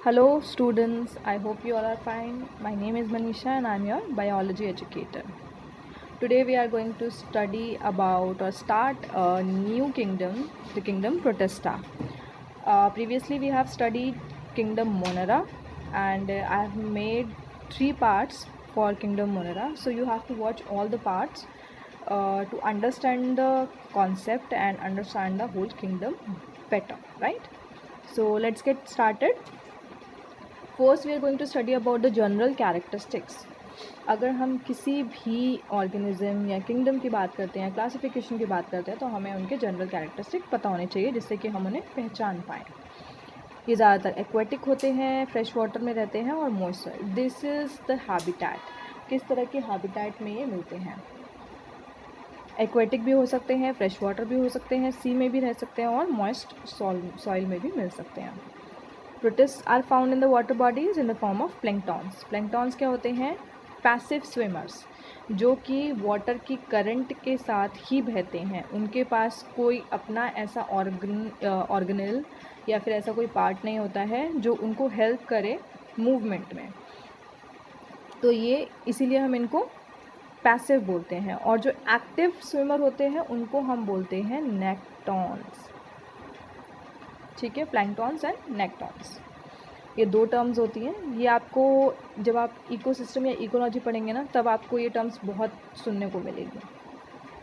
Hello students, I hope you all are fine. My name is Manisha and I am your biology educator. Today we are going to study about or start a new kingdom, the kingdom Protista. Previously we have studied kingdom Monera and I have made 3 parts for kingdom Monera. So you have to watch all the parts to understand the concept and understand the whole kingdom better, right? So let's get started. First we are going to study about the general characteristics. अगर हम किसी भी organism या kingdom की बात करते हैं, classification की बात करते हैं, तो हमें उनके जनरल कैरेक्टरिस्टिक पता होने चाहिए जिससे कि हम उन्हें पहचान पाएँ. ये ज़्यादातर एक्वेटिक होते हैं, फ्रेश वाटर में रहते हैं और moist soil. This is the habitat. किस तरह के हैबिटेट में ये मिलते हैं? एक्वेटिक भी हो सकते हैं, फ्रेश वाटर भी हो सकते हैं, सी में भी रह सकते हैं और मॉइस्ट सॉइल में भी मिल सकते हैं. Protists are found in the water bodies in the form of planktons. Planktons क्या होते हैं? Passive swimmers, जो कि वाटर की करंट के साथ ही बहते हैं. उनके पास कोई अपना ऐसा ऑर्गेनल या फिर ऐसा कोई पार्ट नहीं होता है जो उनको हेल्प करे मूवमेंट में. तो ये इसीलिए हम इनको पैसिव बोलते हैं. और जो एक्टिव स्विमर होते हैं उनको हम बोलते हैं नेक्टॉन्स. ठीक है, प्लैंक्टॉन्स एंड नेक्टॉन्स, ये 2 टर्म्स होती हैं. ये आपको जब आप इकोसिस्टम या इकोलॉजी पढ़ेंगे ना, तब आपको ये टर्म्स बहुत सुनने को मिलेगी.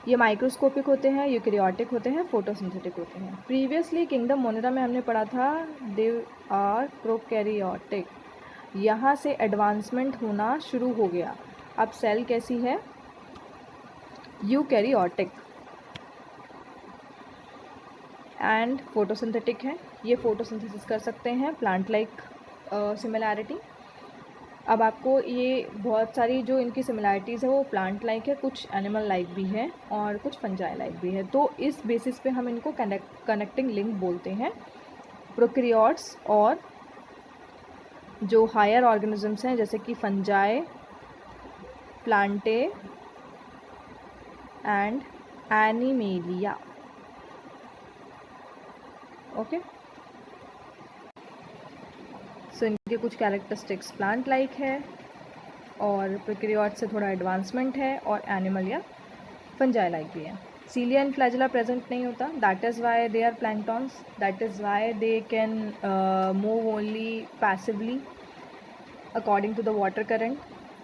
ये माइक्रोस्कोपिक होते हैं, यूकैरियोटिक होते हैं, फोटोसिंथेटिक होते हैं. प्रीवियसली किंगडम मोनेरा में हमने पढ़ा था दे आर प्रोकैरियोटिक. यहाँ से एडवांसमेंट होना शुरू हो गया. अब सेल कैसी है? यूकैरियोटिक एंड फोटोसिंथेटिक है. ये फोटोसिंथेसिस कर सकते हैं, प्लांट लाइक सिमिलैरिटी. अब आपको ये बहुत सारी जो इनकी सिमिलैरिटीज़ है वो प्लांट लाइक है, कुछ एनिमल लाइक भी है और कुछ फंजाई लाइक भी है. तो इस बेसिस पे हम इनको कनेक्टिंग लिंक बोलते हैं. प्रोकैरियोट्स और जो हायर ऑर्गेनिजम्स हैं जैसे कि fungi, plantae and animalia. Okay, so इनके कुछ कैरेक्टरिस्टिक्स प्लांट लाइक है और प्रोकैरियोट से थोड़ा एडवांसमेंट है और एनिमल या फंजाई लाइक भी है. सीलिया एंड फ्लैजेला प्रेजेंट नहीं होता. That is why they are planktons. That is why they can move only passively according to the water current.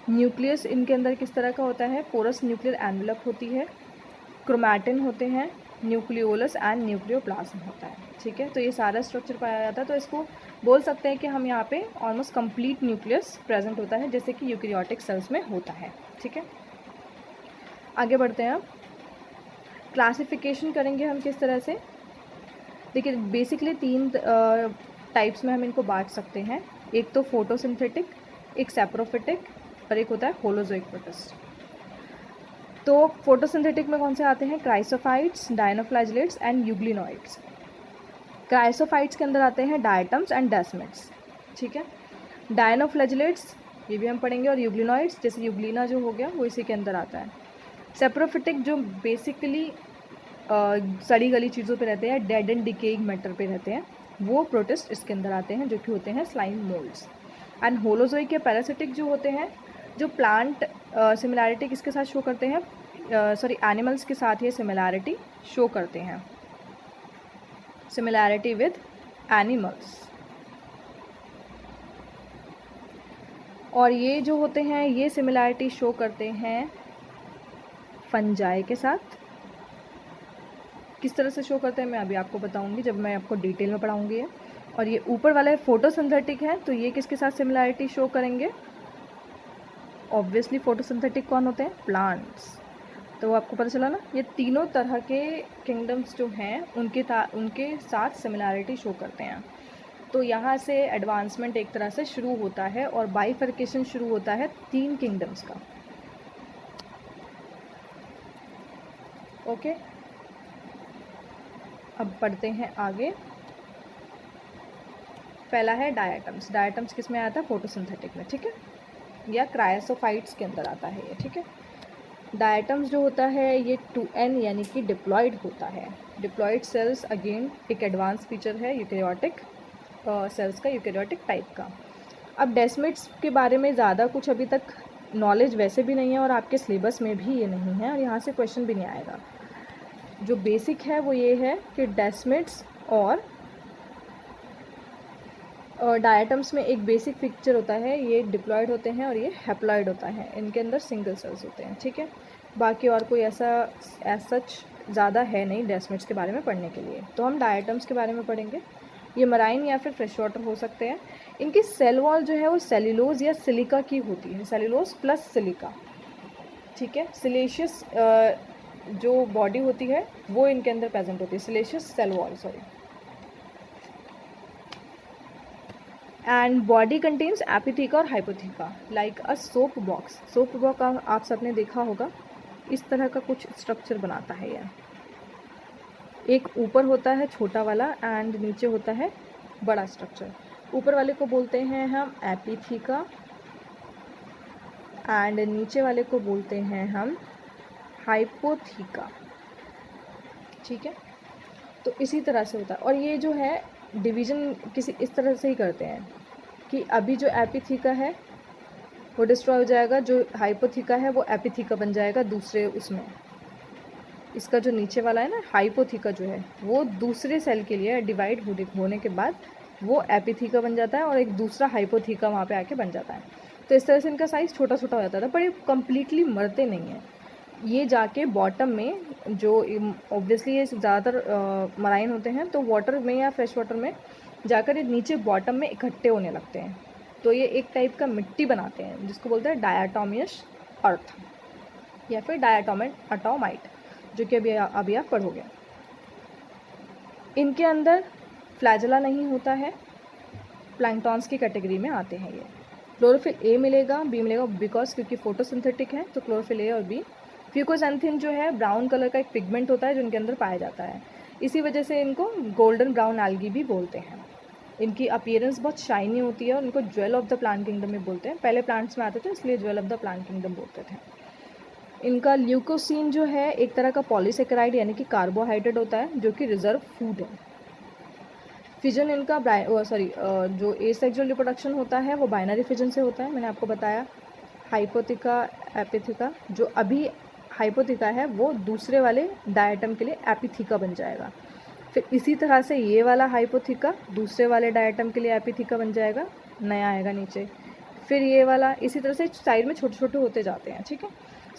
Nucleus इनके अंदर किस तरह का होता है? पोरस न्यूक्लियर एनवेलप होती है. क्रोमैटिन होते हैं, न्यूक्लियोलस एंड न्यूक्लियोप्लाज्म होता है. ठीक है, तो ये सारा स्ट्रक्चर पाया जाता है. तो इसको बोल सकते हैं कि हम यहाँ पे ऑलमोस्ट कंप्लीट न्यूक्लियस प्रेजेंट होता है जैसे कि यूकैरियोटिक सेल्स में होता है. ठीक है, आगे बढ़ते हैं. अब क्लासिफिकेशन करेंगे हम किस तरह से. देखिए, बेसिकली 3 टाइप्स में हम इनको बांट सकते हैं. एक तो फोटोसिंथेटिक, एक सैप्रोफिटिक और एक होता है होलोजोइक प्रोटिस्ट. तो फोटोसिंथेटिक में कौन से आते हैं? Chrysophytes, dinoflagellates and euglenoids. Chrysophytes के अंदर आते हैं डायटम्स एंड डेस्मिड्स. ठीक है, डायनोफ्लैजिलेट्स ये भी हम पढ़ेंगे और यूग्लिनॉइड्स जैसे यूग्लिना जो हो गया वो इसी के अंदर आता है. सेप्रोफिटिक जो बेसिकली सड़ी गली चीज़ों पे रहते हैं, डेड एंड डिकेइंग मैटर पे रहते हैं, वो प्रोटिस्ट इसके अंदर आते हैं जो कि होते हैं स्लाइम मोल्ड्स. एंड होलोजोइक या पैरासिटिक जो होते हैं, जो प्लांट सिमिलैरिटी किसके साथ शो करते हैं? एनिमल्स के साथ ये सिमिलैरिटी शो करते हैं. Similarity with animals. और ये जो होते हैं ये सिमिलैरिटी शो करते हैं फंजाई के साथ. किस तरह से शो करते हैं मैं अभी आपको बताऊंगी जब मैं आपको डिटेल में पढ़ाऊंगी. और ये ऊपर वाले फोटोसिंथेटिक है, तो ये किसके साथ सिमिलैरिटी शो करेंगे? ऑब्वियसली फोटोसिंथेटिक कौन होते हैं? प्लांट्स. तो आपको पता चला ना, ये तीनों तरह के किंगडम्स जो हैं उनके साथ सिमिलैरिटी शो करते हैं. तो यहाँ से एडवांसमेंट एक तरह से शुरू होता है और बाइफर्केशन शुरू होता है 3 किंगडम्स का. ओके, अब पढ़ते हैं आगे. पहला है डायटम्स. डायटम्स किस में आता है? फोटोसिंथेटिक में. ठीक है, या क्रायोसोफाइट्स के अंदर आता है ये. ठीक है, डायटम्स जो होता है ये 2n यानी कि डिप्लॉयड होता है. डिप्लॉयड सेल्स अगेन एक एडवांस फीचर है यूकैरियोटिक. सेल्स का, यूकेरियोटिक टाइप का। अब डेस्मिड्स के बारे में ज़्यादा कुछ अभी तक नॉलेज वैसे भी नहीं है और आपके सिलेबस में भी ये नहीं है और यहाँ से क्वेश्चन भी नहीं आएगा। जो बेसिक है वो ये है कि डेस्मिड्स और डायटम्स में एक बेसिक पिक्चर होता है, ये डिप्लॉयड होते हैं और ये हैप्लॉयड होता है, इनके अंदर सिंगल सेल्स होते हैं, ठीक है। बाकी और कोई ऐसा सच ज़्यादा है नहीं डेस्मिड्स के बारे में पढ़ने के लिए। तो हम डायटम्स के बारे में पढ़ेंगे। ये मराइन या फिर फ्रेश वाटर हो सकते हैं। इनकी सेल वॉल जो है वो सेल्यूलोज या सिलिका की होती है, सेल्यूलोज प्लस सिलिका, ठीक है। सिलेशियस जो बॉडी होती है वो इनके अंदर प्रेजेंट होती है, siliceous cell wall, sorry. And body contains epitheca और hypotheca like a soap box. Soap box आप सबने देखा होगा, इस तरह का कुछ स्ट्रक्चर बनाता है यह। एक ऊपर होता है छोटा वाला एंड नीचे होता है बड़ा स्ट्रक्चर। ऊपर वाले को बोलते हैं हम एपिथीका एंड नीचे वाले को बोलते हैं हम हाइपोथीका, ठीक है। तो इसी तरह से होता है और ये जो है डिवीज़न किसी इस तरह से ही करते हैं कि अभी जो एपिथीका है वो डिस्ट्रॉय हो जाएगा, जो हाइपोथीका है वो एपिथीका बन जाएगा दूसरे उसमें। इसका जो नीचे वाला है ना हाइपोथीका जो है वो दूसरे सेल के लिए डिवाइड होने के बाद वो एपिथीका बन जाता है और एक दूसरा हाइपोथीका वहाँ पे आके बन जाता है। तो इस तरह से इनका साइज़ छोटा छोटा हो जाता था, पर ये कम्प्लीटली मरते नहीं हैं। ये जाके बॉटम में जो ऑब्वियसली ये ज़्यादातर मराइन होते हैं तो वाटर में या फ्रेश वाटर में जाकर ये नीचे बॉटम में इकट्ठे होने लगते हैं। तो ये एक टाइप का मिट्टी बनाते हैं जिसको बोलते हैं डायाटोमियस अर्थ या फिर डायाटोमाइट, जो कि अभी आप पढ़ोगे। इनके अंदर फ्लैजेला नहीं होता है, प्लैंक्टॉन्स की कैटेगरी में आते हैं ये। क्लोरोफिल ए मिलेगा, बी मिलेगा, बिकॉज क्योंकि फोटोसिंथेटिक है तो क्लोरोफिल ए और बी। फ्यूकोसैंथिन जो है ब्राउन कलर का एक पिगमेंट होता है जो इनके अंदर पाया जाता है, इसी वजह से इनको गोल्डन ब्राउन एल्गी भी बोलते हैं। इनकी अपीयरेंस बहुत शाइनी होती है और इनको jewel of the plant kingdom में बोलते हैं। पहले प्लांट्स में आते थे इसलिए jewel of the plant kingdom बोलते थे। इनका ल्यूकोसिन जो है एक तरह का पॉलीसेकेराइड यानी कि कार्बोहाइड्रेट होता है जो कि रिजर्व फूड है। फिजन इनका जो एसेक्सुअल रिप्रोडक्शन होता है वो बाइनरी फिजन से होता है, मैंने आपको बताया। हाइपोथिका एपिथिका, जो अभी हाइपोथिका है वो दूसरे वाले डायटम के लिए एपिथिका बन जाएगा। फिर इसी तरह से ये वाला हाइपोथिका दूसरे वाले डायटम के लिए एपिथिका बन जाएगा, नया आएगा नीचे। फिर ये वाला इसी तरह से साइड में छोटे छोटे होते जाते हैं, ठीक है।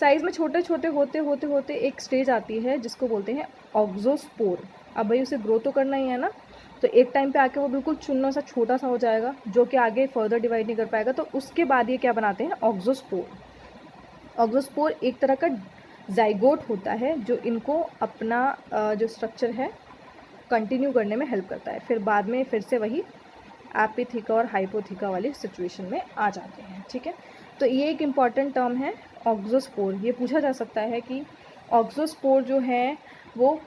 साइज़ में छोटे छोटे होते होते होते एक स्टेज आती है जिसको बोलते हैं ऑक्सोस्पोर। अब भाई उसे ग्रो तो करना ही है ना, तो एक टाइम पे आके वो बिल्कुल चुन्ना सा छोटा सा हो जाएगा जो कि आगे फर्दर डिवाइड नहीं कर पाएगा। तो उसके बाद ये क्या बनाते हैं, ऑक्सोस्पोर। ऑक्सोस्पोर एक तरह का जाइगोट होता है जो इनको अपना जो स्ट्रक्चर है कंटिन्यू करने में हेल्प करता है। फिर बाद में फिर से वही एपिथिका और हाइपोथिका वाली सिचुएशन में आ जाते हैं, ठीक है। तो ये एक इम्पॉर्टेंट टर्म है ऑक्सोस्पोर। ये पूछा जा सकता है कि ऑक्सोस्पोर जो है वो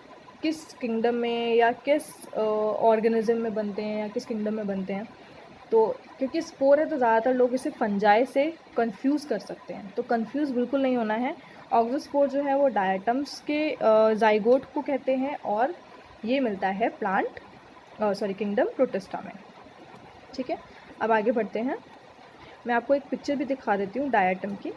किस किंगडम में या किस ऑर्गेनिज्म में बनते हैं या किस किंगडम में बनते हैं। तो क्योंकि स्पोर है तो ज़्यादातर लोग इसे फंजाई से कंफ्यूज कर सकते हैं, तो कंफ्यूज बिल्कुल नहीं होना है। ऑक्सोस्पोर जो है वो डायटम्स के जाइगोट को कहते हैं और ये मिलता है किंगडम प्रोटिस्टा में, ठीक है। अब आगे बढ़ते हैं, मैं आपको एक पिक्चर भी दिखा देती हूँ डायटम की।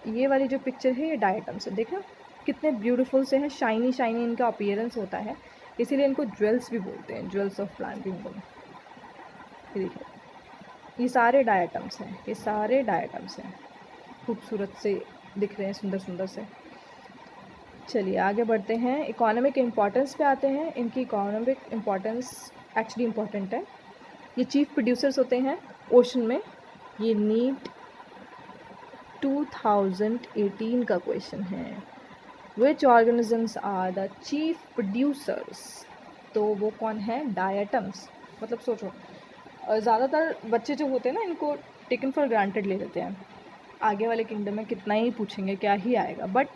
ये वाली जो पिक्चर है ये डायटम से, देखा कितने ब्यूटीफुल से हैं, शाइनी शाइनी इनका अपीयरेंस होता है, इसीलिए इनको ज्वेल्स भी बोलते हैं, ज्वेल्स ऑफ प्लांट किंगडम। ये देखिए, ये सारे डायटम्स हैं, ये सारे डायटम्स हैं, खूबसूरत से दिख रहे हैं, सुंदर सुंदर से। चलिए आगे बढ़ते हैं, इकोनॉमिक इम्पॉर्टेंस पे आते हैं। इनकी इकोनॉमिक इम्पॉर्टेंस एक्चुअली इम्पॉर्टेंट है। ये चीफ प्रोड्यूसर्स होते हैं ओशन में। ये नीट 2018 का क्वेश्चन है, which organisms are the chief producers. तो वो कौन है, डायटम्स। मतलब सोचो, ज़्यादातर बच्चे जो होते हैं ना इनको टेकन फॉर ग्रांटेड ले लेते हैं, आगे वाले किंगडम में कितना ही पूछेंगे क्या ही आएगा, बट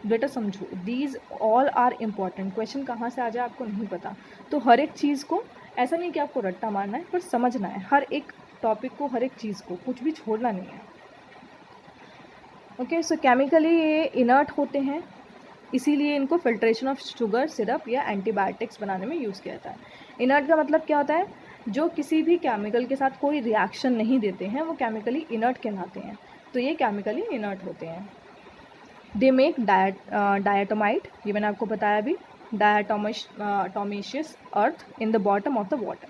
बेटा समझो these all are important. Question कहाँ से आ जाए आपको नहीं पता, तो हर एक चीज़ को ऐसा नहीं कि आपको रट्टा मारना है, पर समझना है हर एक टॉपिक को, हर एक चीज़ को, कुछ भी छोड़ना नहीं है। ओके, सो केमिकली ये इनर्ट होते हैं, इसीलिए इनको फिल्ट्रेशन ऑफ शुगर सिरप या एंटीबायोटिक्स बनाने में यूज़ किया जाता है। इनर्ट का मतलब क्या होता है? जो किसी भी केमिकल के साथ कोई रिएक्शन नहीं देते हैं वो केमिकली इनर्ट कहलाते हैं। तो ये केमिकली इनर्ट होते हैं। दे मेक डायटोमाइट, ये मैंने आपको बताया अभी, diatomaceous earth in the bottom of the water.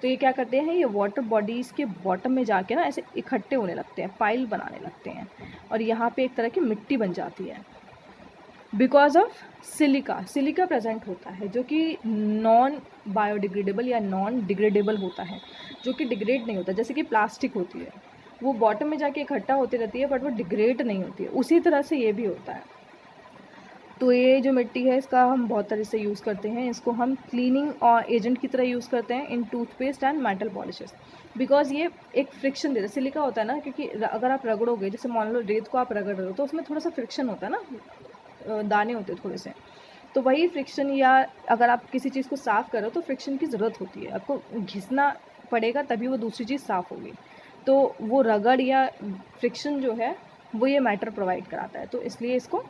तो ये क्या करते हैं? ये वाटर बॉडीज़ के बॉटम में जाके ना ऐसे इकट्ठे होने लगते हैं, पाइल बनाने लगते हैं, और यहाँ पे एक तरह की मिट्टी बन जाती है। बिकॉज ऑफ सिलिका प्रेजेंट होता है जो कि नॉन बायोडिग्रेडेबल या नॉन डिग्रेडेबल होता है, जो कि डिग्रेड नहीं होता। जैसे कि प्लास्टिक होती है, वो बॉटम में जाके इकट्ठा होती रहती है बट वो डिग्रेड नहीं होती है, उसी तरह से ये भी होता है। तो ये जो मिट्टी है इसका हम बहुत तरह से यूज़ करते हैं। इसको हम क्लीनिंग और एजेंट की तरह यूज़ करते हैं in toothpaste and metal polishes, because ये एक फ्रिक्शन देता है। सिलिका होता है ना, क्योंकि अगर आप रगड़ोगे, जैसे मान लो रेत को आप रगड़ रहे हो तो उसमें थोड़ा सा फ्रिक्शन होता है ना, दाने होते हैं थोड़े से, तो वही फ्रिक्शन, या अगर आप किसी चीज़ को साफ़ करो तो फ्रिक्शन की ज़रूरत होती है, आपको घिसना पड़ेगा तभी वो दूसरी चीज़ साफ़ होगी। तो वो रगड़ या फ्रिक्शन जो है वो ये मैटर प्रोवाइड कराता है, तो इसलिए इसको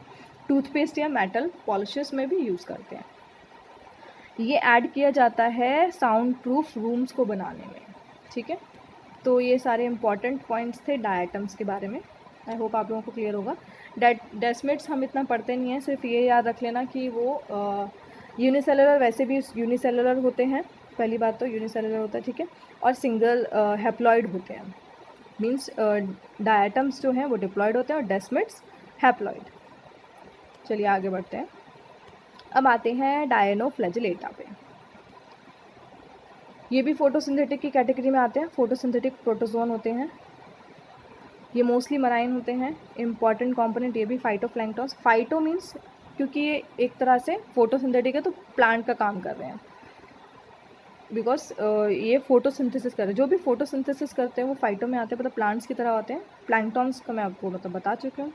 टूथपेस्ट या मेटल पॉलिशेस में भी यूज़ करते हैं। ये ऐड किया जाता है साउंड प्रूफ रूम्स को बनाने में, ठीक है। तो ये सारे इंपॉर्टेंट पॉइंट्स थे डायटम्स के बारे में। आई होप आप लोगों को क्लियर होगा। डेसिमेट्स हम इतना पढ़ते नहीं हैं, सिर्फ ये याद रख लेना कि वो यूनिसेलुलर, वैसे भी यूनिसेलुलर होते हैं, पहली बात तो यूनिसेलुलर होता है, ठीक है, और सिंगल हैप्लॉइड होते हैं। मीन्स डायटम्स जो हैं वो डिप्लॉयड होते हैं और डेसिमेट्स हैप्लॉइड। चलिए आगे बढ़ते हैं। अब आते हैं डायनोफ्लैजिलेटा पे। ये भी फोटोसिंथेटिक की कैटेगरी में आते हैं। फोटोसिंथेटिक प्रोटोजोन होते हैं, ये मोस्टली मराइन होते हैं। इम्पॉर्टेंट कंपोनेंट ये भी फाइटोप्लैंक्टन्स। फाइटो मीन्स क्योंकि ये एक तरह से फोटोसिंथेटिक है तो प्लांट का काम कर रहे हैं, बिकॉज ये फोटोसिंथेसिस कर रहे हैं। जो भी फोटोसिंथेसिस करते हैं वो फाइटो में आते हैं, मतलब प्लांट्स की तरह होते हैं। प्लैंक्टन्स का मैं आपको मतलब बता चुकी हूँ।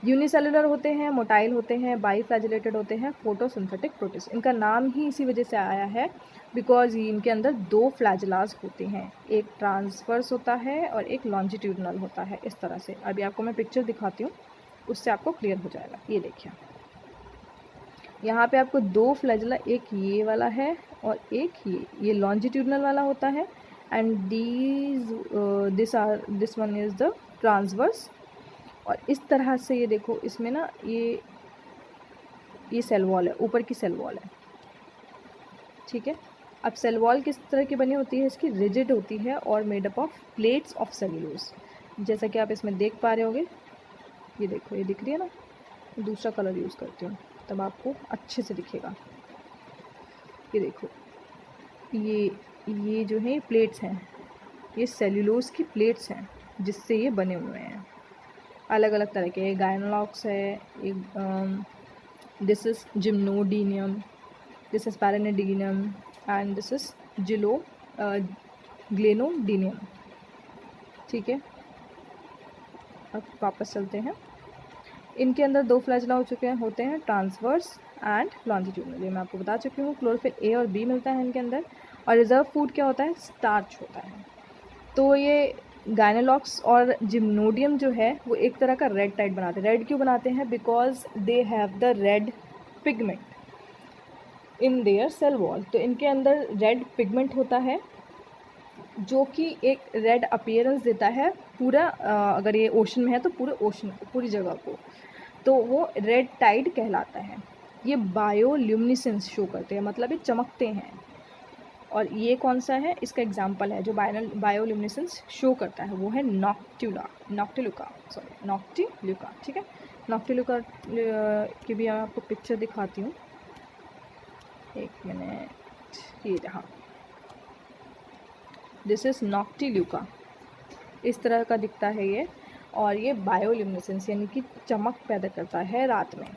यूनिसेलुलर होते हैं, मोटाइल होते हैं, बाईफ्लैजिलेटेड होते हैं, फोटोसिंथेटिक प्रोटिस्ट। इनका नाम ही इसी वजह से आया है बिकॉज इनके अंदर 2 फ्लैजिलास होते हैं, एक ट्रांसवर्स होता है और एक लॉन्जिट्यूडनल होता है, इस तरह से। अभी आपको मैं पिक्चर दिखाती हूँ, उससे आपको क्लियर हो जाएगा। ये देखिए, यहाँ पे आपको 2 फ्लैजिला, एक ये वाला है और एक ये लॉन्जिट्यूडनल वाला होता है। And this one is the transverse. और इस तरह से ये देखो, इसमें ना ये सेल वॉल है, ऊपर की सेल वॉल है, ठीक है। अब सेल वॉल किस तरह की बनी होती है? इसकी रिजिड होती है और made up of plates of cellulose, जैसा कि आप इसमें देख पा रहे होगे। ये देखो, ये दिख रही है ना, दूसरा कलर यूज़ करती हूँ तब आपको अच्छे से दिखेगा। ये देखो, ये जो है प्लेट्स हैं, ये सेल्यूलोज की प्लेट्स हैं जिससे ये बने हुए हैं। अलग अलग तरह के गायनोलॉक्स है, एक this is Gymnodinium, this is Peridinium and this is Glenodinium, ठीक है। अब वापस चलते हैं। इनके अंदर 2 फ्लैजिला होते हैं, ट्रांसवर्स एंड लॉन्जिट्यूडनल। ये मैं आपको बता चुकी हूँ। क्लोरोफिल ए और बी मिलता है इनके अंदर। और रिजर्व फूड क्या होता है? स्टार्च होता है। तो ये गायनोलॉक्स और जिम्नोडियम जो है वो एक तरह का रेड टाइड बनाते हैं। रेड क्यों बनाते हैं? Because they have the red pigment in their cell wall. तो इनके अंदर रेड पिगमेंट होता है जो कि एक रेड अपीयरेंस देता है पूरा, अगर ये ओशन में है तो पूरे ओशन को, पूरी जगह को, तो वो रेड टाइड कहलाता है। ये बायोल्यूमिनेसेंस शो करते हैं, मतलब ये चमकते हैं। और ये कौन सा है? इसका एग्जांपल है जो बायोल्यूमिनेसेंस शो करता है, वो है नॉक्टिलुका, ठीक है। नॉक्टिलुका की भी मैं आपको पिक्चर दिखाती हूँ, एक मिनट। ये रहा, दिस इज़ नॉक्टिलुका, इस तरह का दिखता है ये। और ये बायोल्यूमिनेसेंस यानी कि चमक पैदा करता है रात में,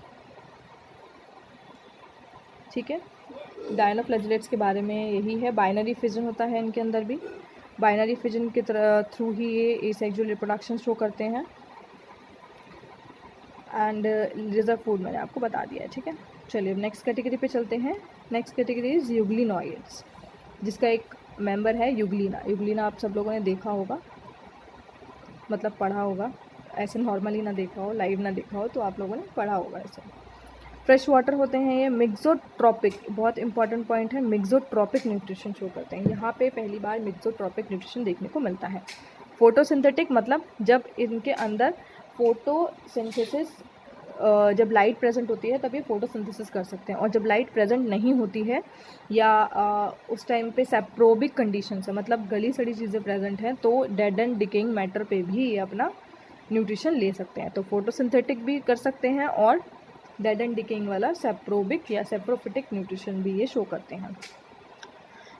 ठीक है। डायनोफ्लैजिलेट्स के बारे में यही है। बाइनरी फिजन होता है इनके अंदर भी। बाइनरी फिजन के थ्रू ही ये एसेक्सुअल रिप्रोडक्शन शो करते हैं। एंड रिजर्व फूड मैंने आपको बता दिया है, ठीक है। चलिए नेक्स्ट कैटेगरी पे चलते हैं। नेक्स्ट कैटेगरी इज़ यूग्लिनॉइड्स, जिसका एक मेंबर है यूग्लिना। यूग्लिना आप सब लोगों ने देखा होगा, मतलब पढ़ा होगा, ऐसे नॉर्मली ना देखा हो, लाइव ना देखा हो, तो आप लोगों ने पढ़ा होगा ऐसे। फ्रेश वाटर होते हैं ये मिक्सोट्रॉपिक, बहुत इंपॉर्टेंट पॉइंट है, मिक्सोट्रॉपिक न्यूट्रिशन शो करते हैं। यहाँ पे पहली बार मिक्सोट्रॉपिक न्यूट्रिशन देखने को मिलता है। फोटोसिंथेटिक मतलब जब इनके अंदर फोटोसिंथेसिस, जब लाइट प्रेजेंट होती है तब ये फोटोसिंथेसिस कर सकते हैं, और जब लाइट प्रेजेंट नहीं होती है या उस टाइम पे सेप्रोबिक कंडीशंस है, मतलब गली सड़ी चीज़ें प्रेजेंट हैं, तो डेड एंड डिकेइंग मैटर पे भी ये अपना न्यूट्रिशन ले सकते हैं। तो फोटोसिंथेटिक भी कर सकते हैं और डेड एंड डिकेइंग वाला सेप्रोबिक या सेप्रोफिटिक न्यूट्रिशन भी ये शो करते हैं।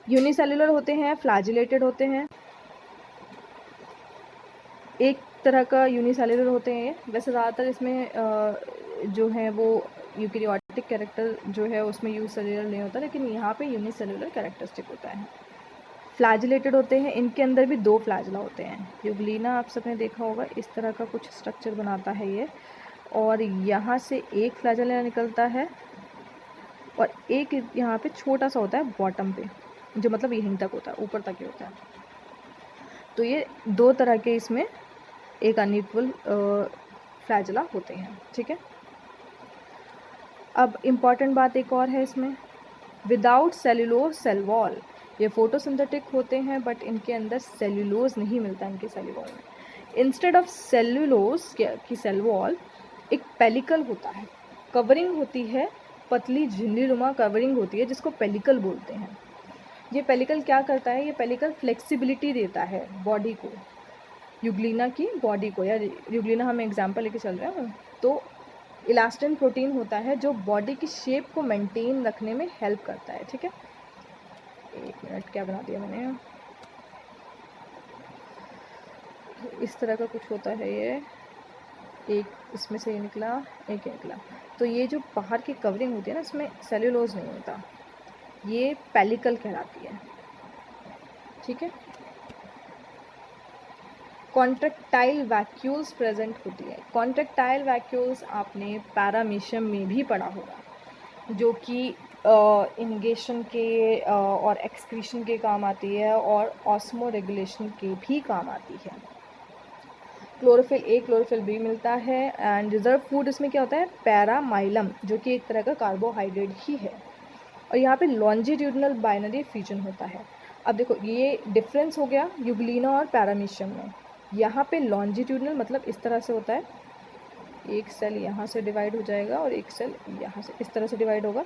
यूनिसेलुलर होते हैं, फ्लैजिलेटेड होते हैं, एक तरह का यूनिसेलुलर होते हैं। वैसे ज़्यादातर इसमें जो है वो यूकैरियोटिक कैरेक्टर जो है उसमें यूनिसेलुलर नहीं होता, लेकिन यहाँ पे यूनिसेलुलर कैरेक्टरिस्टिक होता है। फ्लैजिलेटेड होते हैं, इनके अंदर भी 2 फ्लैजिला होते हैं। यूग्लिना आप सबने देखा होगा, इस तरह का कुछ स्ट्रक्चर बनाता है ये, और यहाँ से एक फ्लैजिला निकलता है और एक यहाँ पे छोटा सा होता है बॉटम पे, जो मतलब यहीं तक होता है, ऊपर तक ही होता है। तो ये 2 तरह के इसमें एक अनइक्वल फ्लैजिला होते हैं, ठीक है। अब इम्पॉर्टेंट बात एक और है इसमें, विदाउट सेल्यूलोज सेल वॉल, ये फोटोसिंथेटिक होते हैं बट इनके अंदर सेल्यूलोज नहीं मिलता इनके सेल वॉल में। इंस्टेड ऑफ सेल्यूलोज की सेल वॉल एक पेलिकल होता है, कवरिंग होती है, पतली झिल्लीनुमा कवरिंग होती है जिसको पेलिकल बोलते हैं। ये पेलिकल क्या करता है, ये पेलिकल फ्लेक्सिबिलिटी देता है बॉडी को, यूग्लिना की बॉडी को, या यूग्लिना हम एग्जाम्पल लेके चल रहे हैं, तो इलास्टिन प्रोटीन होता है जो बॉडी की शेप को मेंटेन रखने में हेल्प करता है, ठीक है। एक मिनट, क्या बना दिया मैंने, इस तरह का कुछ होता है ये, एक इसमें से निकला, एक निकला। तो ये जो बाहर की कवरिंग होती है ना, इसमें सेल्यूलोज नहीं होता, ये पेलिकल कहलाती है, ठीक है। कॉन्ट्रेक्टाइल वैक्यूल्स प्रेजेंट होती है। कॉन्ट्रेक्टाइल वैक्यूल्स आपने पैरामीशियम में भी पढ़ा होगा, जो कि इन्गेशन के और एक्सक्रीशन के काम आती है और ऑस्मो रेगुलेशन के भी काम आती है। क्लोरोफिल ए क्लोरोफिल बी मिलता है, एंड रिजर्व फूड इसमें क्या होता है, पैरामाइलम, जो कि एक तरह का कार्बोहाइड्रेट ही है। और यहाँ पे लॉन्जिट्यूडनल बाइनरी फ्यूजन होता है। अब देखो ये डिफरेंस हो गया यूग्लिना और पैरामीशियम में। यहाँ पे लॉन्जिट्यूडनल मतलब इस तरह से होता है, एक सेल यहाँ से डिवाइड हो जाएगा और एक सेल यहाँ से इस तरह से डिवाइड होगा।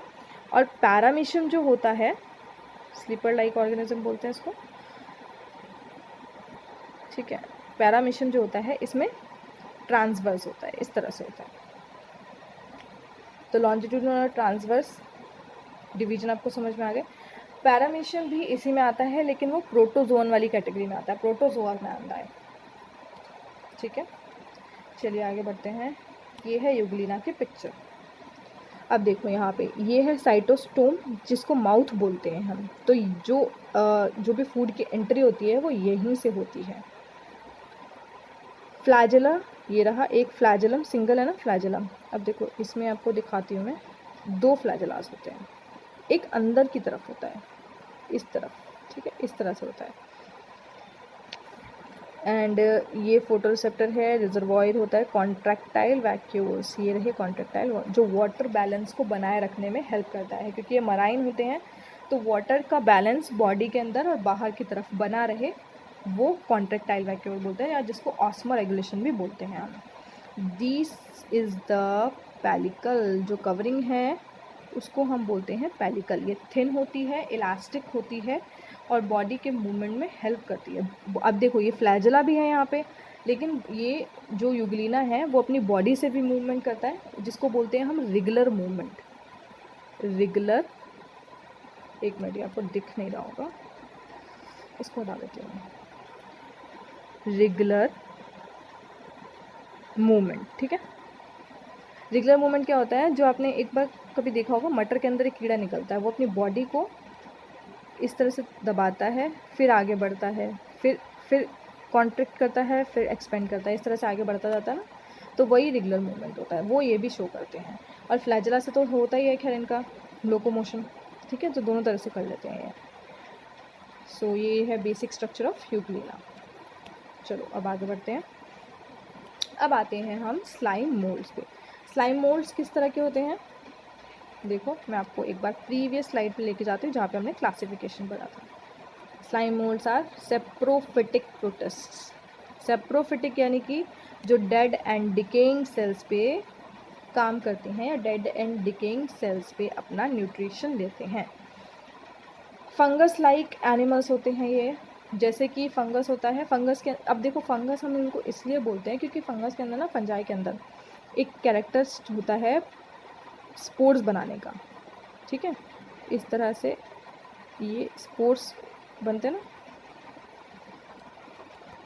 और पैरामीशियम जो होता है, स्लीपर लाइक ऑर्गेनिज्म बोलते हैं इसको, ठीक है। पैरामीशियम जो होता है इसमें ट्रांसवर्स होता है, इस तरह से होता है। तो लॉन्जिट्यूडनल और ट्रांसवर्स डिवीजन आपको समझ में आ गए। पैरामीशियम भी इसी में आता है, लेकिन वो प्रोटोजोन वाली कैटेगरी में आता है, प्रोटोजोआ में आता है, ठीक है। चलिए आगे बढ़ते हैं। ये है यूग्लिना की पिक्चर। अब देखो यहाँ पे ये है साइटोस्टोम, जिसको माउथ बोलते हैं हम। तो जो भी फूड की एंट्री होती है वो यहीं से होती है। फ्लैजेला, ये रहा एक फ्लैजेलम, सिंगल है ना फ्लैजेलम। अब देखो इसमें आपको दिखाती हूँ मैं, 2 फ्लैजेलास होते हैं, एक अंदर की तरफ होता है, इस तरफ, ठीक है, इस तरह से होता है। एंड ये फोटो रिसेप्टर है, रिजर्वॉयर होता है, कॉन्ट्रैक्टाइल वैक्यूल्स, ये रहे कॉन्ट्रैक्टाइल, जो वाटर बैलेंस को बनाए रखने में हेल्प करता है, क्योंकि ये मराइन होते हैं, तो वाटर का बैलेंस बॉडी के अंदर और बाहर की तरफ बना रहे, वो कॉन्ट्रैक्टाइल वैक्यूल बोलते हैं, या जिसको ऑस्मो रेगुलेशन भी बोलते हैं हम। दिस इज़ द पेलिकल, जो कवरिंग है उसको हम बोलते हैं पेलिकल। ये थिन होती है, इलास्टिक होती है और बॉडी के मूवमेंट में हेल्प करती है। अब देखो ये फ्लैजेला भी है यहाँ पे, लेकिन ये जो यूग्लिना है वो अपनी बॉडी से भी मूवमेंट करता है, जिसको बोलते हैं हम रिगुलर मूवमेंट। रिगुलर, एक मिनट आपको दिख नहीं रहा होगा, इसको हटा देती हूँ, रेगुलर मूवमेंट, ठीक है। रेगुलर मूवमेंट क्या होता है, जो आपने एक बार कभी देखा होगा, मटर के अंदर एक कीड़ा निकलता है, वो अपनी बॉडी को इस तरह से दबाता है, फिर आगे बढ़ता है, फिर कॉन्ट्रैक्ट करता है, फिर एक्सपेंड करता है, इस तरह से आगे बढ़ता जाता है ना, तो वही रेगुलर मूवमेंट होता है, वो ये भी शो करते हैं। और फ्लैजेला से तो होता ही है खैर इनका लोकोमोशन, ठीक है, तो दोनों तरह से कर लेते हैं ये। सो ये है बेसिक स्ट्रक्चर ऑफ यूग्लिना। चलो अब आगे बढ़ते हैं। अब आते हैं हम स्लाइम मोल्ड्स पे। स्लाइम मोल्ड्स किस तरह के होते हैं, देखो मैं आपको एक बार प्रीवियस स्लाइड पे लेके जाती हूँ जहाँ पे हमने क्लासिफिकेशन पढ़ा था। Slime moulds are saprophytic protists. Saprophytic यानी कि जो डेड एंड डिकेइंग सेल्स पे काम करते हैं या डेड एंड डिकेइंग सेल्स पे अपना न्यूट्रिशन लेते हैं। फंगस लाइक एनिमल्स होते हैं ये, जैसे कि फंगस होता है, फंगस के अब देखो फंगस हम इनको इसलिए बोलते हैं क्योंकि फंगस के अंदर ना, फंजाई के अंदर एक कैरेक्टर होता है स्पोर्स बनाने का, ठीक है। इस तरह से ये स्पोर्स बनते हैं ना,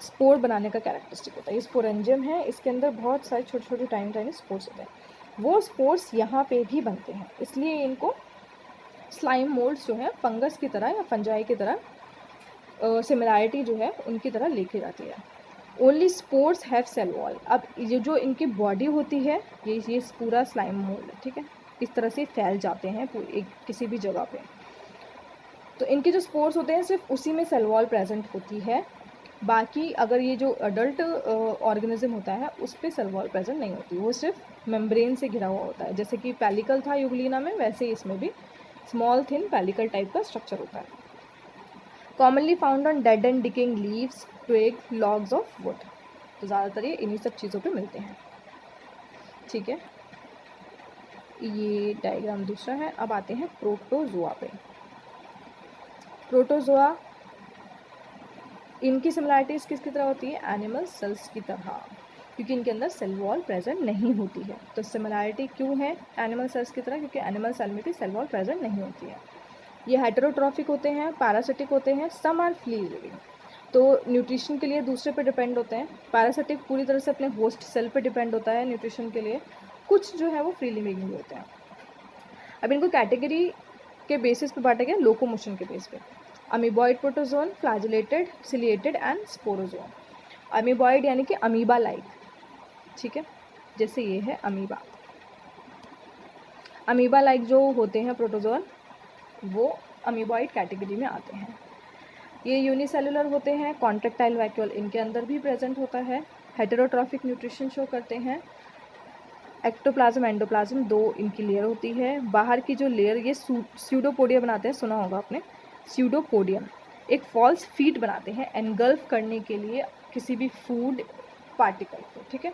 स्पोर बनाने का कैरेक्टरिस्टिक होता है। ये स्पोरेंजियम है, इसके अंदर बहुत सारे छोटे छोटे टाइनी टाइनी स्पोर्स होते हैं। वो स्पोर्स यहाँ पे भी बनते हैं, इसलिए इनको स्लाइम मोल्ड्स जो है फंगस की तरह या फंजाई की तरह सिमिलैरिटी जो है उनकी तरह लेके जाती है। Only spores have cell wall. अब ये जो इनकी बॉडी होती है, ये पूरा स्लाइम मोल्ड है, ठीक है, इस तरह से फैल जाते हैं एक किसी भी जगह पे। तो इनके जो स्पोर्स होते हैं सिर्फ उसी में सेल वॉल प्रेजेंट होती है, बाकी अगर ये जो अडल्ट ऑर्गेनिज्म होता है उस पर सेल वॉल प्रेजेंट नहीं होती, वो सिर्फ मेम्ब्रेन से घिरा हुआ होता है। जैसे कि पैलिकल था यूग्लिना में, वैसे इसमें भी स्मॉल थिन पैलिकल टाइप का स्ट्रक्चर होता है। Commonly found on dead and decaying leaves, twig, logs of wood. तो ज़्यादातर ये इन्हीं सब चीज़ों पे मिलते हैं, ठीक है। ये डायग्राम दूसरा है। अब आते हैं प्रोटोजोआ पे। प्रोटोजोआ, इनकी सिमिलैरिटीज़ किसकी तरह होती है? एनिमल सेल्स की तरह, क्योंकि इनके अंदर सेल वॉल प्रेजेंट नहीं होती है। तो सिमिलैरिटी क्यों है एनिमल सेल्स की तरह? क्योंकि एनिमल सेल में भी सेल वॉल प्रेजेंट नहीं होती है। ये हेटेरोट्रॉफिक होते हैं, पैरासिटिक होते हैं, सम आर फ्री लिविंग। तो न्यूट्रिशन के लिए दूसरे पे डिपेंड होते हैं। पैरासिटिक पूरी तरह से अपने होस्ट सेल पे डिपेंड होता है न्यूट्रिशन के लिए। कुछ जो है वो फ्री लिविंग भी होते हैं। अब इनको कैटेगरी के बेसिस पे बांटा गया, लोकोमोशन के बेस पे। Amoeboid protozoan, flagellated, ciliated and sporozoan. Amoeboid यानी कि अमीबा लाइक, ठीक है, जैसे ये है अमीबा। अमीबा लाइक जो होते हैं प्रोटोजोन, वो अमीबॉइड कैटेगरी में आते हैं। ये यूनिसेलुलर होते हैं, कॉन्ट्रेक्टाइल वैक्यूल इनके अंदर भी प्रेजेंट होता है, हेटेरोट्रॉफिक न्यूट्रिशन शो करते हैं। एक्टोप्लाज्म, एंडोप्लाज्म, दो इनकी लेयर होती है। बाहर की जो लेयर ये स्यूडोपोडिया बनाते हैं, सुना होगा आपने, स्यूडोपोडियम एक फॉल्स फीट बनाते हैं एनगल्फ करने के लिए किसी भी फूड पार्टिकल को, ठीक है,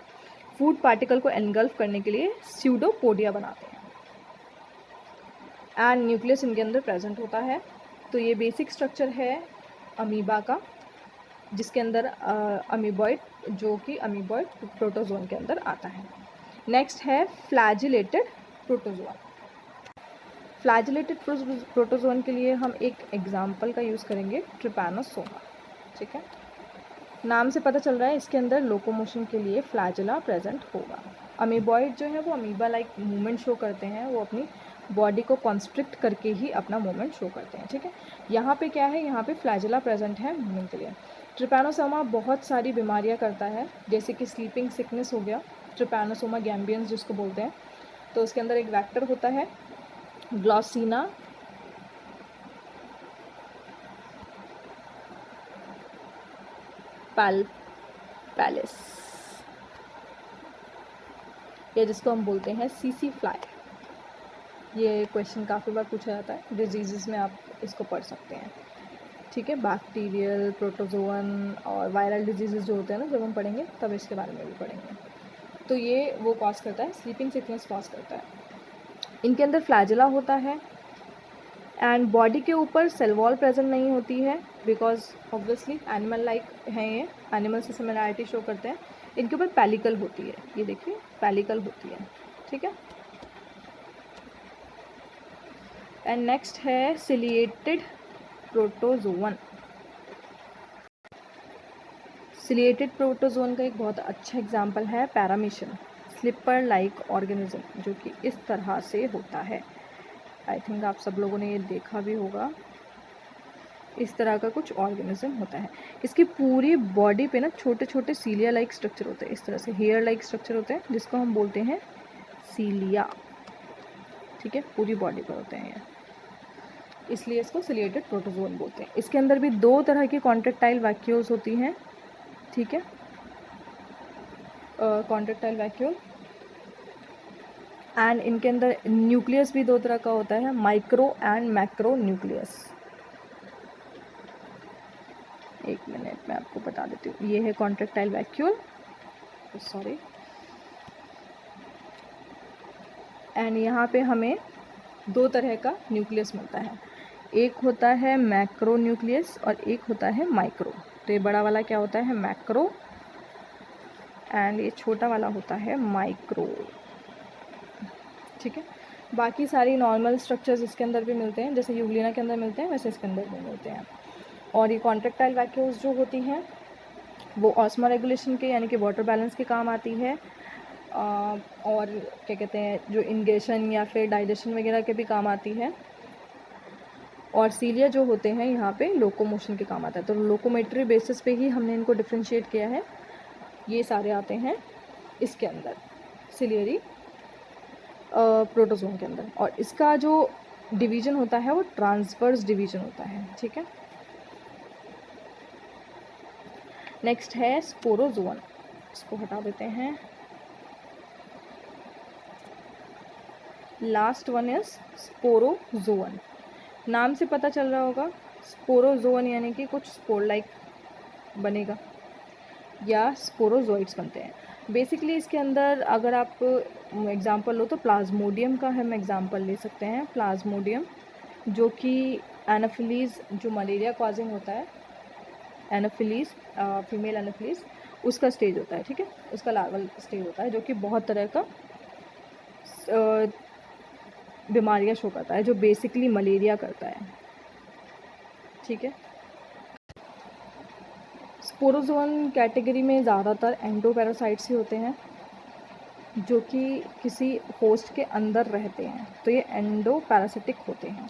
फूड पार्टिकल को एनगल्फ करने के लिए स्यूडोपोडिया बनाते हैं। एंड न्यूक्लियस इनके अंदर प्रेजेंट होता है। तो ये बेसिक स्ट्रक्चर है अमीबा का, जिसके अंदर अमीबॉइड, जो कि अमीबॉइड प्रोटोजोन के अंदर आता है। नेक्स्ट है फ्लैजिलेटेड प्रोटोजोआ। फ्लैजिलेटेड प्रोटोजोन के लिए हम एक एग्जाम्पल का यूज़ करेंगे, ट्रिपैनोसोमा, ठीक है। नाम से पता चल रहा है इसके अंदर लोकोमोशन के लिए फ्लैजिला प्रेजेंट होगा। अमीबॉइड जो है वो अमीबा लाइक मूवमेंट शो करते हैं, वो अपनी बॉडी को कॉन्स्ट्रिक्ट करके ही अपना मूवमेंट शो करते हैं, ठीक है। यहाँ पे क्या है, यहाँ पे फ्लैजिला प्रेजेंट है मूवमेंट के लिए। ट्रिपैनोसोमा बहुत सारी बीमारियाँ करता है, जैसे कि स्लीपिंग सिकनेस हो गया, ट्रिपैनोसोमा गैम्बियंस जिसको बोलते हैं। तो उसके अंदर एक वेक्टर होता है ग्लॉसिना पैलिस, या जिसको हम बोलते हैं सीसी फ्लाई। ये क्वेश्चन काफ़ी बार पूछा जाता है, डिजीज़ में आप इसको पढ़ सकते हैं, ठीक है। बैक्टीरियल, प्रोटोजोअन और वायरल डिजीज़ जो होते हैं ना, जब हम पढ़ेंगे तब इसके बारे में भी पढ़ेंगे। तो ये वो कॉज करता है, स्लीपिंग सिकनेस कॉज करता है। इनके अंदर फ्लैजिला होता है एंड बॉडी के ऊपर सेल वॉल प्रेजेंट नहीं होती है, बिकॉज ऑब्वियसली एनिमल लाइक हैं ये, एनिमल से सिमिलैरिटी शो करते हैं। इनके ऊपर पैलिकल होती है, ये देखिए पैलिकल होती है, ठीक है। एंड नेक्स्ट है सिलिएटेड प्रोटोजोवन। सिलिएटेड प्रोटोजोन का एक बहुत अच्छा एग्जाम्पल है पैरामीशियन, स्लिपर लाइक ऑर्गेनिज्म, जो कि इस तरह से होता है। आई थिंक आप सब लोगों ने ये देखा भी होगा, इस तरह का कुछ ऑर्गेनिज्म होता है। इसकी पूरी बॉडी पे ना छोटे छोटे सीलिया लाइक स्ट्रक्चर होते हैं, इस तरह से हेयर लाइक स्ट्रक्चर होते हैं, जिसको हम बोलते हैं सीलिया, ठीक है, पूरी बॉडी पर होते हैं ये, इसलिए इसको सिलिएटेड प्रोटोजोन बोलते हैं। इसके अंदर भी दो तरह की कॉन्ट्रेक्टाइल वैक्यूल्स होती हैं, ठीक है, कॉन्ट्रेक्टाइल वैक्यूल एंड इनके अंदर न्यूक्लियस भी दो तरह का होता है, माइक्रो एंड मैक्रो न्यूक्लियस। एक मिनट मैं आपको बता देती हूँ। ये है कॉन्ट्रैक्टाइल वैक्यूल, सॉरी, एंड यहाँ पे हमें दो तरह का न्यूक्लियस मिलता है, एक होता है मैक्रो न्यूक्लियस और एक होता है माइक्रो। तो ये बड़ा वाला क्या होता है, मैक्रो, एंड ये छोटा वाला होता है माइक्रो। ठीक है, बाकी सारी नॉर्मल स्ट्रक्चर्स इसके अंदर भी मिलते हैं, जैसे यूग्लिना के अंदर मिलते हैं वैसे इसके अंदर भी मिलते हैं। और ये कॉन्ट्रैक्टाइल वैक्यूल्स जो होती हैं वो ऑस्मो रेगुलेशन के यानी कि वाटर बैलेंस के काम आती है, और क्या कहते हैं जो इंगेशन या फिर डाइजेशन वगैरह के भी काम आती है। और सीलिया जो होते हैं यहाँ पे लोकोमोशन के काम आता है। तो लोकोमेट्री बेसिस पे ही हमने इनको डिफ्रेंशिएट किया है। ये सारे आते हैं इसके अंदर सिलियरी प्रोटोजोन के अंदर, और इसका जो डिवीज़न होता है वो ट्रांसवर्स डिवीज़न होता है। ठीक है, नेक्स्ट है स्पोरोजोन, इसको हटा देते हैं। Last one is sporozoan. नाम से पता चल रहा होगा, स्पोरोजोन यानी कि कुछ स्पोर लाइक बनेगा या स्पोरोजोइड्स बनते हैं। बेसिकली इसके अंदर अगर आप एग्जांपल लो तो प्लाज्मोडियम का हम एग्जांपल ले सकते हैं। प्लाज्मोडियम जो कि एनाफिलीज जो मलेरिया कॉजिंग होता है, एनाफिलीज फीमेल एनाफिलीज उसका स्टेज होता है। ठीक है, उसका लार्वल स्टेज होता है जो कि बहुत तरह का बीमारियाँ शो करता है, जो बेसिकली मलेरिया करता है। ठीक है, स्पोरोजोन कैटेगरी में ज़्यादातर एंडोपैरासाइट्स ही होते हैं जो कि किसी होस्ट के अंदर रहते हैं, तो ये एंडोपैरासिटिक होते हैं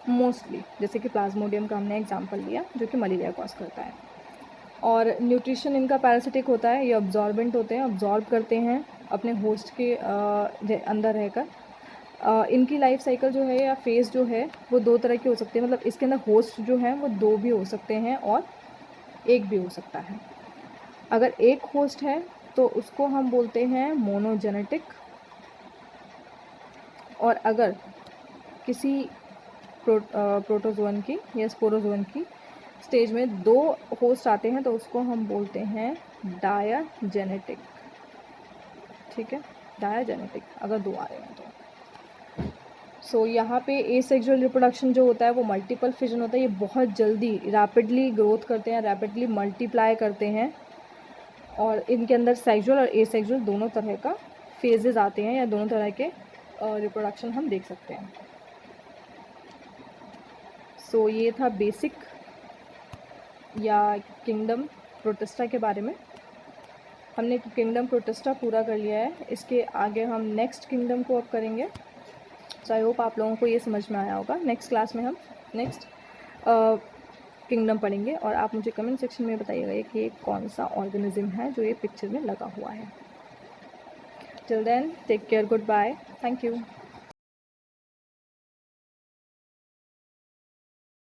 मोस्टली, जैसे कि प्लाज्मोडियम का हमने एग्जांपल लिया जो कि मलेरिया कॉज करता है। और न्यूट्रिशन इनका पैरासिटिक होता है, ये अब्जॉर्बेंट होते हैं, अब्जॉर्ब करते हैं अपने होस्ट के अंदर रहकर। इनकी लाइफ साइकिल जो है या फेज़ जो है वो दो तरह की हो सकती है, मतलब इसके अंदर होस्ट जो है वो दो भी हो सकते हैं और एक भी हो सकता है। अगर एक होस्ट है तो उसको हम बोलते हैं मोनोजेनेटिक, और अगर किसी प्रोटोजोन की या स्पोरोजोन की स्टेज में दो होस्ट आते हैं तो उसको हम बोलते हैं डायाजेनेटिक। ठीक है, डायाजेनेटिक अगर दो आ रहे हैं तो। सो यहाँ पे एसेक्सुअल रिप्रोडक्शन जो होता है वो मल्टीपल फिजन होता है, ये बहुत जल्दी रैपिडली ग्रोथ करते हैं, रैपिडली मल्टीप्लाई करते हैं, और इनके अंदर सेक्सुअल और एसेक्सुअल दोनों तरह का फेजेस आते हैं या दोनों तरह के रिप्रोडक्शन हम देख सकते हैं। सो ये था बेसिक या किंगडम प्रोटिस्टा के बारे में। हमने किंगडम प्रोटिस्टा पूरा कर लिया है, इसके आगे हम नेक्स्ट किंगडम को अब करेंगे। सो आई होप आप लोगों को ये समझ में आया होगा। नेक्स्ट क्लास में हम नेक्स्ट किंगडम पढ़ेंगे, और आप मुझे कमेंट सेक्शन में बताइएगा कि ये कौन सा ऑर्गेनिज्म है जो ये पिक्चर में लगा हुआ है। Till then take care, goodbye, thank you.